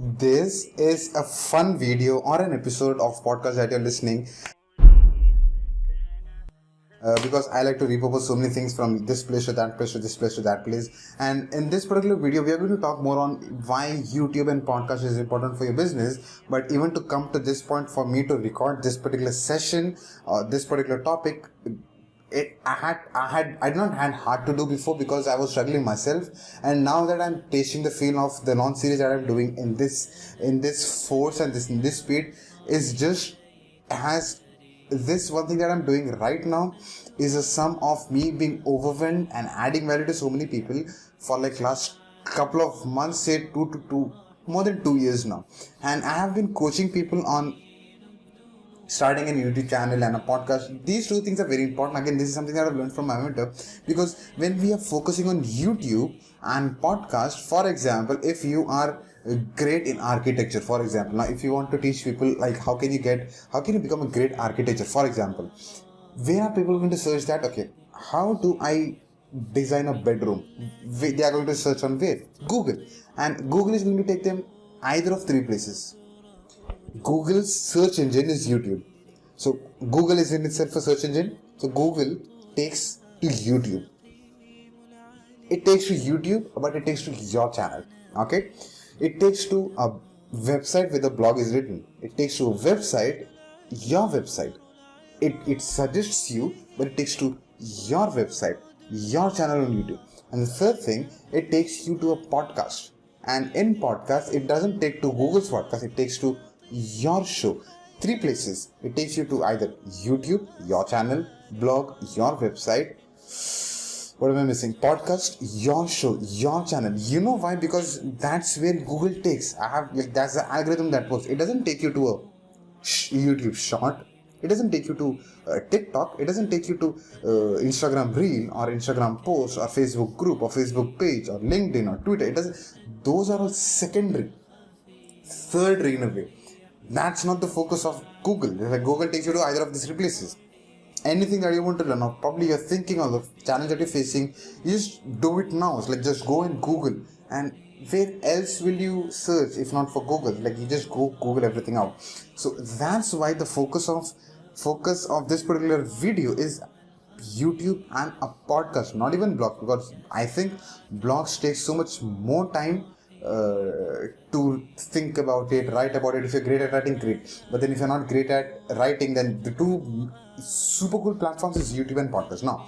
This is a fun video or an episode of podcast that you're listening because I like to repurpose so many things from this place to that place to this place to that place. And in this particular video, we are going to talk more on why YouTube and podcast is important for your business. But even to come to this point, for me to record this particular session or this particular topic, I did not had hard to do before because I was struggling myself, and now that I'm tasting the feel of the launch series that I'm doing in this force and in this speed is just has this one thing that I'm doing right now is a sum of me being overwhelmed and adding value to so many people for like last couple of months, say more than 2 years now, and I have been coaching people on starting a YouTube channel and a podcast. These two things are very important. Again, this is something that I've learned from my mentor, because when we are focusing on YouTube and podcast, for example, if you are great in architecture, for example, now if you want to teach people like how can you become a great architecture, for example, where are people going to search that? Okay, how do I design a bedroom? They are going to search on where? Google. And Google is going to take them either of three places. Google's search engine is YouTube. So Google is in itself a search engine. So Google takes to YouTube. It takes to YouTube, but it takes to your channel. Okay? It takes to a website where the blog is written. It takes to a website, your website. It suggests you, but it takes to your website, your channel on YouTube. And the third thing, it takes you to a podcast. And in podcast, it doesn't take to Google's podcast, it takes to your show. Three places. It takes you to either YouTube, your channel, blog, your website. What am I missing? Podcast, your show, your channel. You know why? Because that's where Google takes. That's the algorithm that works. It doesn't take you to a YouTube short. It doesn't take you to TikTok. It doesn't take you to Instagram reel or Instagram post or Facebook group or Facebook page or LinkedIn or Twitter. It doesn't. Those are all secondary, thirdary in a way. That's not the focus of Google. Like Google takes you to either of these three places. Anything that you want to learn, or probably you're thinking of the challenge that you're facing, you just do it now. It's like just go and Google. And where else will you search if not for Google? Like you just go Google everything out. So that's why the focus of this particular video is YouTube and a podcast, not even blogs, because I think blogs take so much more time to think about it, write about it. If you're great at writing, great. But then if you're not great at writing, then the two super cool platforms is YouTube and podcast. Now,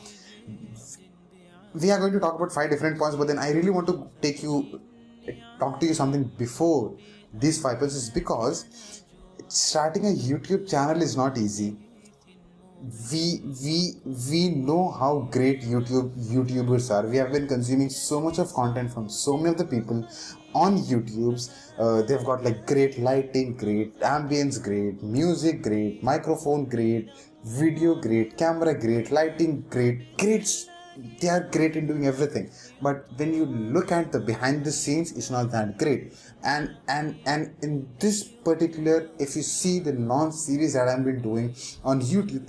we are going to talk about 5 different points, but then I really want to talk to you something before these 5 points, is because starting a YouTube channel is not easy. We know how great YouTubers are. We have been consuming so much of content from so many of the people on YouTube's. They've got like great lighting, great ambience, great music, great microphone, great video, great camera, great lighting, great. They are great in doing everything, but when you look at the behind the scenes, it's not that great. And in this particular, if you see the launch series that I've been doing on YouTube,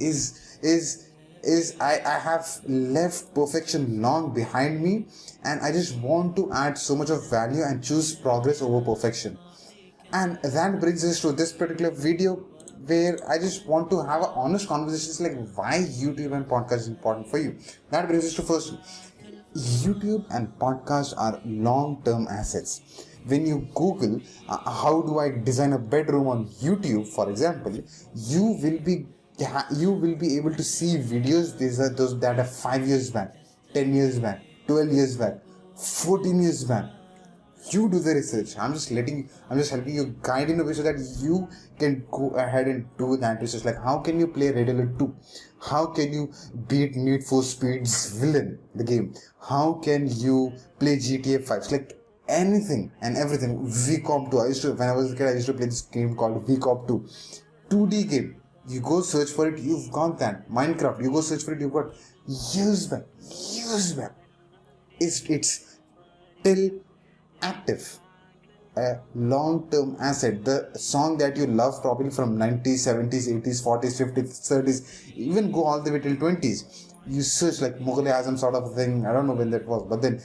I have left perfection long behind me, and I just want to add so much of value and choose progress over perfection. And that brings us to this particular video, where I just want to have an honest conversation like why YouTube and podcast is important for you. That brings us to first, YouTube and podcast are long-term assets. When you Google how do I design a bedroom on YouTube, for example, you will be able to see videos. These are those that are 5 years back, 10 years back, 12 years back, 14 years back. You do the research. I'm just helping you guide in a way so that you can go ahead and do that research. Like how can you play Red Alert 2? How can you beat Need for Speed's villain, the game? How can you play GTA 5? Like anything and everything. VCOP 2. When I was a kid, I used to play this game called VCOP 2. 2D game. You go search for it, you've got that. Minecraft, you go search for it, you've got years back. It's till active, a long-term asset. The song that you love probably from 90s, 70s, 80s, 40s, 50s, 30s, even go all the way till 20s. You search like Mughal Azam sort of thing. I don't know when that was, but then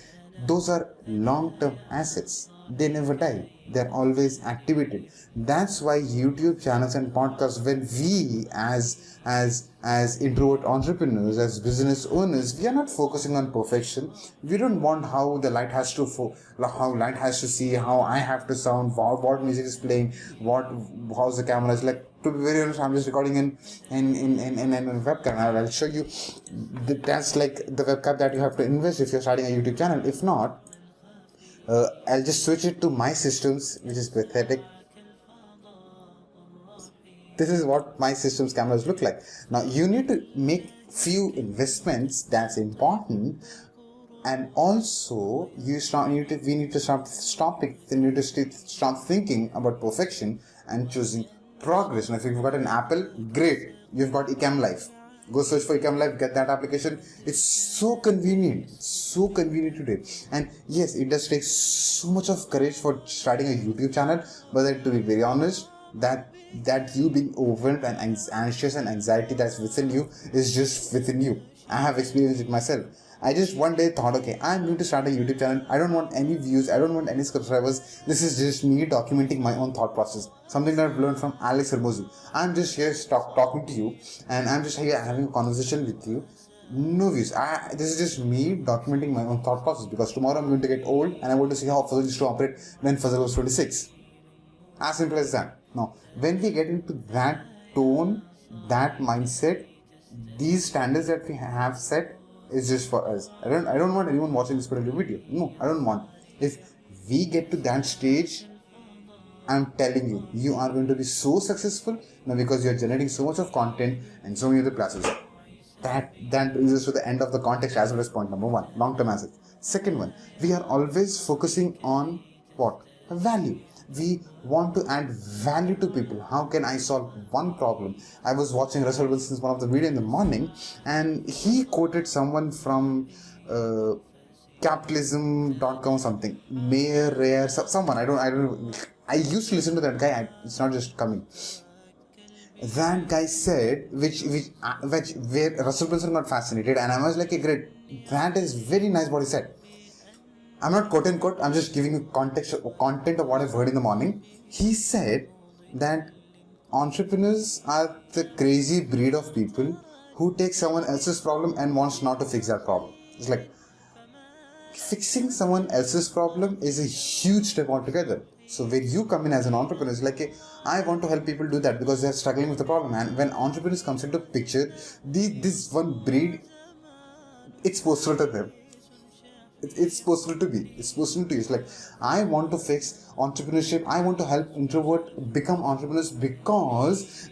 those are long-term assets. they never die. They're always activated. That's why YouTube channels and podcasts, when we as introvert entrepreneurs, as business owners, we are not focusing on perfection. We don't want how the light has to how light has to see, how I have to sound, what music is playing, how's the camera is like. To be very honest, I'm just recording in a webcam. I'll show you. That's like the webcam that you have to invest if you're starting a YouTube channel. If not, I'll just switch it to my systems, which is pathetic. This is what my system's cameras look like. Now you need to make few investments. That's important. And also, we need to stop thinking about perfection and choosing progress. Now, if you've got an Apple, great, you've got Ecam Life. Go search for Ecam Life, get that application. It's so convenient today. And yes, it does take so much of courage for starting a YouTube channel. But then, to be very honest, that you being overwhelmed and anxious and anxiety that's within you is just within you. I have experienced it myself. I just one day thought, okay, I'm going to start a YouTube channel. I don't want any views. I don't want any subscribers. This is just me documenting my own thought process. Something that I've learned from Alex Hermosi. I'm just here talking to you, and I'm just here having a conversation with you. No views. This is just me documenting my own thought process, because tomorrow I'm going to get old and I want to see how Fuzzle used to operate when Fuzzle was 26. As simple as that. Now, when we get into that tone, that mindset, these standards that we have set, is just for us. I don't want anyone watching this particular video. No, I don't want. If we get to that stage, I'm telling you, you are going to be so successful now, because you're generating so much of content and so many other classes. That brings us to the end of the context as well as point number one, long-term assets. Second one, we are always focusing on what? Value. We want to add value to people. How can I solve one problem? I was watching Russell Wilson's one of the video in the morning, and he quoted someone from capitalism.com something. Mayor, Rare, someone. I used to listen to that guy. It's not just coming. That guy said, where Russell Wilson got fascinated, and I was like, okay, great. That is very nice what he said. I'm not quote unquote, I'm just giving you content of what I've heard in the morning. He said that entrepreneurs are the crazy breed of people who take someone else's problem and wants not to fix that problem. It's like, fixing someone else's problem is a huge step altogether. So when you come in as an entrepreneur, it's like, hey, I want to help people do that because they're struggling with the problem. And when entrepreneurs comes into picture, this one breed, it's personal to them. It's personal to be. It's personal to you. It's like, I want to fix entrepreneurship. I want to help introvert become entrepreneurs because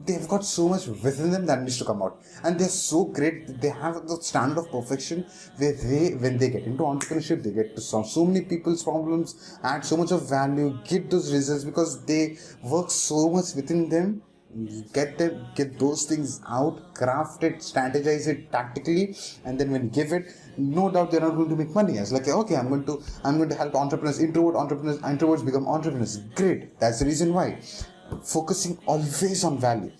they've got so much within them that needs to come out. And they're so great. They have the standard of perfection where when they get into entrepreneurship, they get to solve so many people's problems, add so much of value, get those results because they work so much within them. Get those things out, craft it, strategize it tactically, and then when you give it, no doubt they're not going to make money. It's like, okay, I'm going to help entrepreneurs, introverts become entrepreneurs. Great. That's the reason why. Focusing always on value.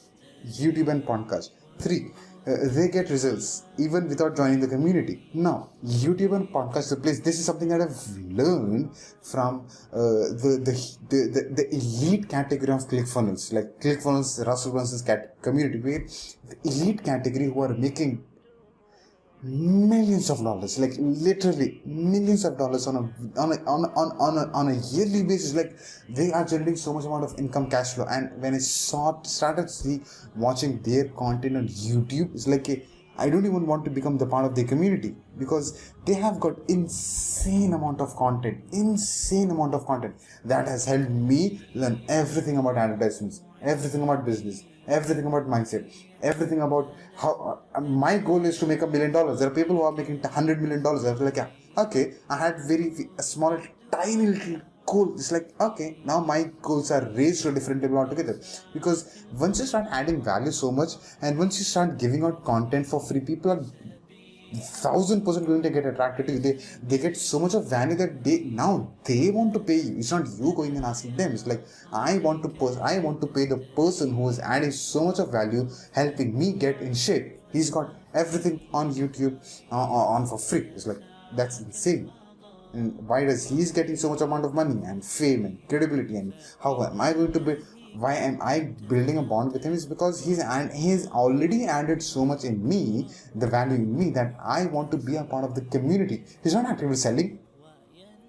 YouTube and podcast. 3. They get results even without joining the community. Now, YouTube and podcast, the place. This is something that I've learned from the elite category of ClickFunnels, like ClickFunnels, Russell Brunson's community, where the elite category who are making millions of dollars, like literally millions of dollars on a yearly basis. Like, they are generating so much amount of income, cash flow. And when I started watching their content on YouTube, it's like, I don't even want to become the part of their community because they have got insane amount of content that has helped me learn everything about advertisements, everything about business, everything about mindset, everything about how my goal is to make $1 million. There are people who are making $100 million. They're like, yeah, okay, I had a small, tiny little goal. It's like, okay, now my goals are raised to a different level altogether. Because once you start adding value so much, and once you start giving out content for free, people are 1000% going to get attracted to you. They get so much of value that they want to pay you. It's not you going and asking them. It's like, I want to pay the person who is adding so much of value, helping me get in shape. He's got everything on YouTube on for free. It's like, that's insane. and why does he is getting so much amount of money and fame and credibility, and how am I going to be, why am I building a bond with him, is because he's already added so much in me, the value in me, that I want to be a part of the community. He's not actively selling,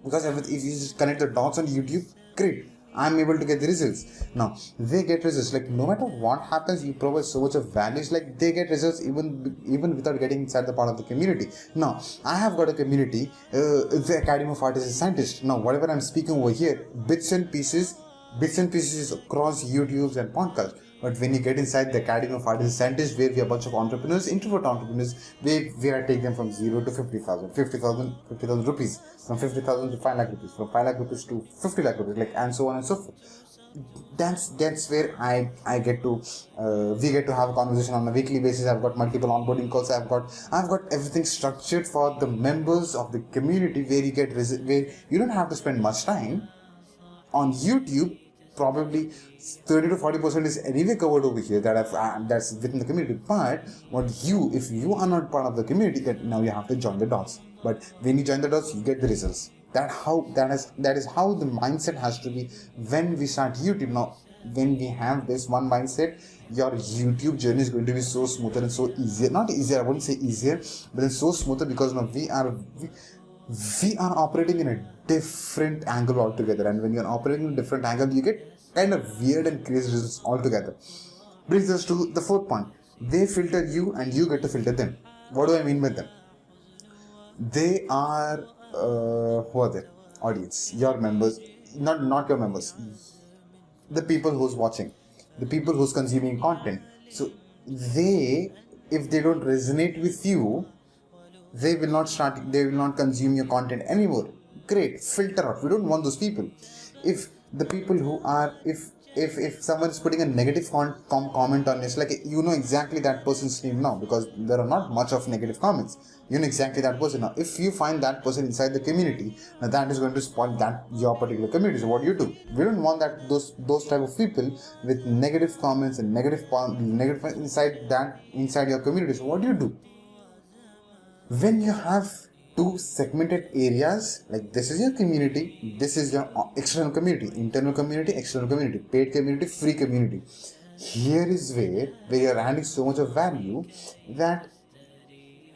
because if you just connect the dots on YouTube, great, I'm able to get the results. Now they get results, like no matter what happens, you provide so much of values, like they get results even without getting inside the part of the community. Now I have got a community, the Academy of Artists and Scientists. Now whatever I'm speaking over here, bits and pieces across YouTubes and podcasts. But when you get inside the Academy of Artists and Scientists, where we are a bunch of entrepreneurs, introvert entrepreneurs, we are taking them from 0 to 50,000 rupees, from 50,000 to 5 lakh rupees, from 5 lakh rupees to 50 lakh rupees, like, and so on and so forth. That's where I get to we get to have a conversation on a weekly basis. I've got multiple onboarding calls. I've got everything structured for the members of the community, where where you don't have to spend much time on YouTube. Probably 30 to 40% is anyway covered over here that's within the community. But if you are not part of the community, then now you have to join the dots. But when you join the dots, you get the results. That is how the mindset has to be when we start YouTube. Now when we have this one mindset, your YouTube journey is going to be so smoother and so easier. Not easier, I wouldn't say easier, but it's so smoother, because now we are operating in a different angle altogether, and when you're operating in a different angle, you get kind of weird and crazy results altogether. Brings us to the fourth point. They filter you and you get to filter them. What do I mean by them? They are who are their audience, your members, not your members, the people who's watching, the people who's consuming content. So if they don't resonate with you, they will not consume your content anymore. Great, filter out. We don't want those people. If the people who are, if someone is putting a negative comment on this, like, you know exactly that person's name now, because there are not much of negative comments. You know exactly that person now. If you find that person inside the community, now that is going to spoil your particular community. So what do? We don't want those type of people with negative comments and negative inside your community. So what do? When you have two segmented areas, like this is your community, this is your external community, internal community, external community, paid community, free community. Here is where you're adding so much of value that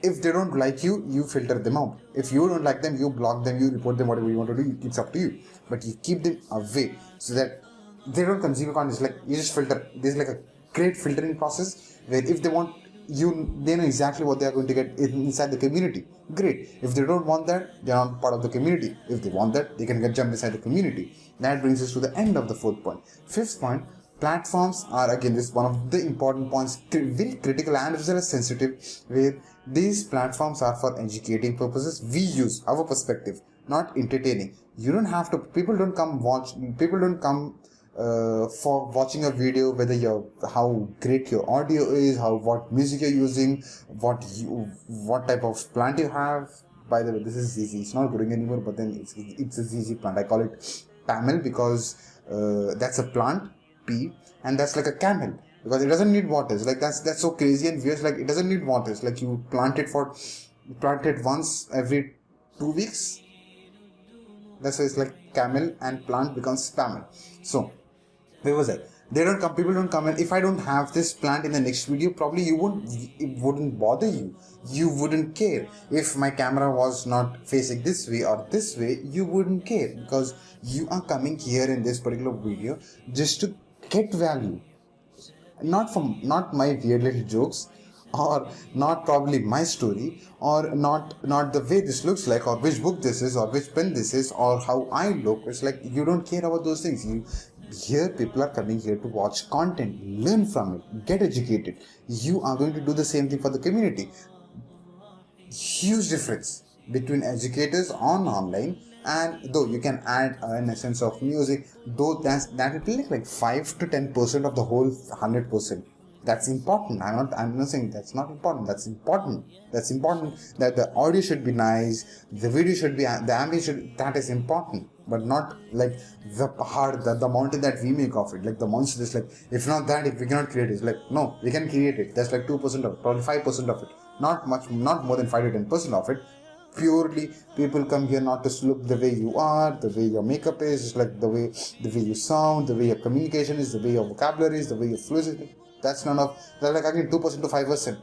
if they don't like you, you filter them out. If you don't like them, you block them, you report them, whatever you want to do, it's up to you. But you keep them away so that they don't consume your content. Like, you just filter. There's like a great filtering process where if they want they know exactly what they are going to get inside the community. Great. If they don't want that, they are not part of the community. If they want that, they can get jumped inside the community. That brings us to the end of the fourth point. Fifth point, platforms are, again, this is one of the important points, very critical and as well as sensitive, where these platforms are for educating purposes. We use our perspective, not entertaining. You don't have to, people don't come for watching a video, whether how great your audio is, what music you're using, what type of plant you have. By the way, this is easy. It's not growing anymore, but then it's a easy plant. I call it Pamel because that's a plant, P, and that's like a camel because it doesn't need water. It's like that's so crazy and weird. Like, it doesn't need water. It's like you plant it once every 2 weeks. That's why it's like camel and plant becomes Pamel. So where was I? People don't come, and if I don't have this plant in the next video, probably it wouldn't bother you. You wouldn't care. If my camera was not facing this way or this way, you wouldn't care because you are coming here in this particular video just to get value. Not my weird little jokes, or not probably my story, or not the way this looks like, or which book this is, or which pen this is, or how I look. It's like you don't care about those things. Here people are coming here to watch content, learn from it, get educated. You are going to do the same thing for the community. Huge difference between educators on online, and though you can add an essence of music, though that will be like 5 to 10% of the whole 100%. That's important. I'm not saying that's not important. That's important. That's important that the audio should be nice, the video should be, the ambience that is important. But not like the mountain that we make of it, like the monster is like, if not that, if we cannot create it, it's like, no, we can create it. That's like 2% of it, probably 5% of it, not much, not more than 5 to 10% of it. purely people come here not to look the way you are, the way your makeup is, just like the way you sound, the way your communication is, the way your vocabulary is, the way your fluency. That's none of they're like again 2% to 5%.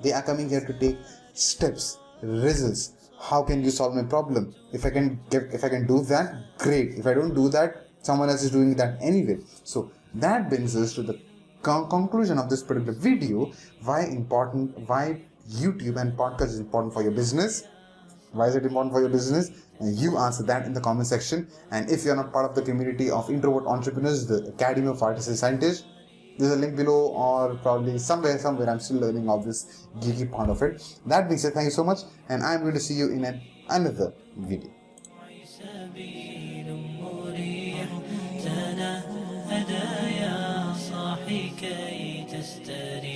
They are coming here to take steps, results. How can you solve my problem? If I can do that, great. If I don't do that, someone else is doing that anyway. So that brings us to the conclusion of this particular video. Why YouTube and podcast is important for your business. Why is it important for your business? And you answer that in the comment section. And if you're not part of the community of introvert entrepreneurs, the Academy of Artists and Scientists, there's a link below, or probably somewhere I'm still learning all this geeky part of it. That being said, thank you so much, and I'm going to see you in another video. تنهدى يا صاحي كي تستريح